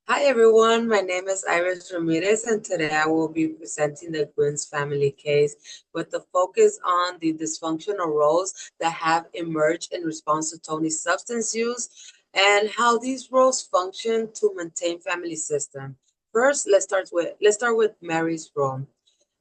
Hi everyone, my name is Iris Ramirez and today I will be presenting the Nguyen's family case with the focus on the dysfunctional roles that have emerged in response to Tony's substance use and how these roles function to maintain family system. First, let's start with Mary's role.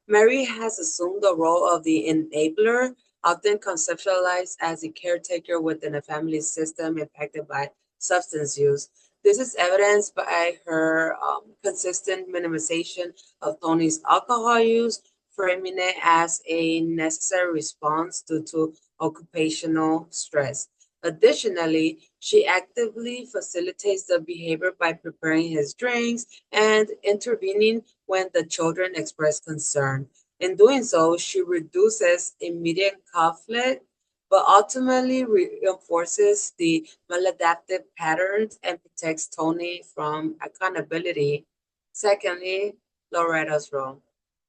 Mary has assumed the role of the enabler, often conceptualized as a caretaker within a family system impacted by substance use. This is evidenced by her consistent minimization of Tony's alcohol use, framing it as a necessary response due to occupational stress. Additionally, she actively facilitates the behavior by preparing his drinks and intervening when the children express concern. In doing so, she reduces immediate conflict, but ultimately reinforces the maladaptive patterns and protects Tony from accountability. Secondly, Loretta's role.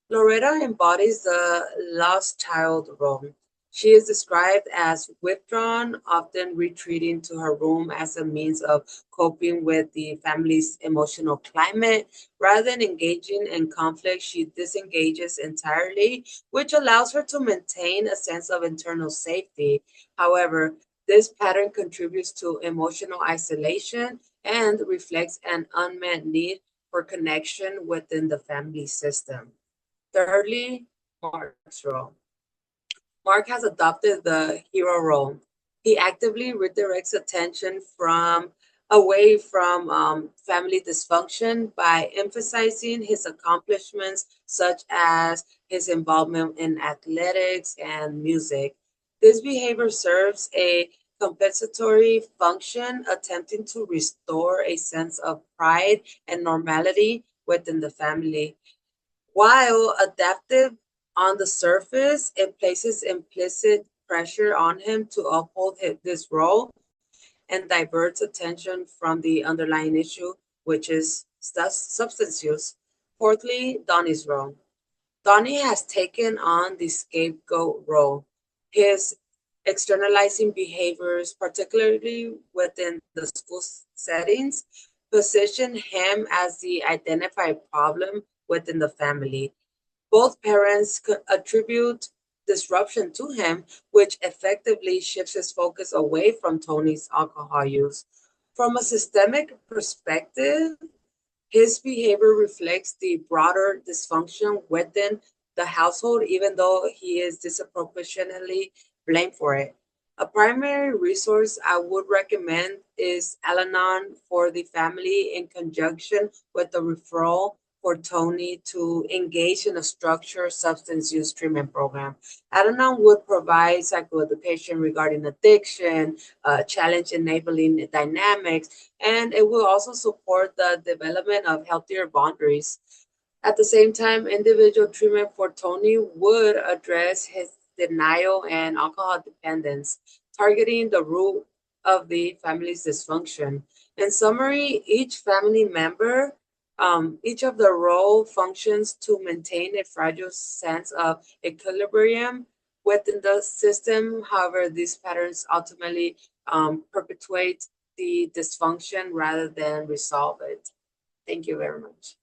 Loretta embodies the lost child role. She is described as withdrawn, often retreating to her room as a means of coping with the family's emotional climate. Rather than engaging in conflict, she disengages entirely, which allows her to maintain a sense of internal safety. However, this pattern contributes to emotional isolation and reflects an unmet need for connection within the family system. Thirdly, Mark's role. Mark has adopted the hero role. He actively redirects attention from away from family dysfunction by emphasizing his accomplishments, such as his involvement in athletics and music. This behavior serves a compensatory function, attempting to restore a sense of pride and normality within the family. While adaptive on the surface, it places implicit pressure on him to uphold this role and diverts attention from the underlying issue, which is substance use. Fourthly, Donnie's role. Donnie has taken on the scapegoat role. His externalizing behaviors, particularly within the school settings, position him as the identified problem within the family. Both parents could attribute disruption to him, which effectively shifts his focus away from Tony's alcohol use. From a systemic perspective, his behavior reflects the broader dysfunction within the household, even though he is disproportionately blamed for it. A primary resource I would recommend is Al Anon for the family in conjunction with the referral for Tony to engage in a structured substance use treatment program. Al Anon would provide psychoeducation regarding addiction, challenge enabling dynamics, and it will also support the development of healthier boundaries. At the same time, individual treatment for Tony would address his denial and alcohol dependence, targeting the root of the family's dysfunction. In summary, each of the role functions to maintain a fragile sense of equilibrium within the system. However, these patterns ultimately perpetuate the dysfunction rather than resolve it. Thank you very much.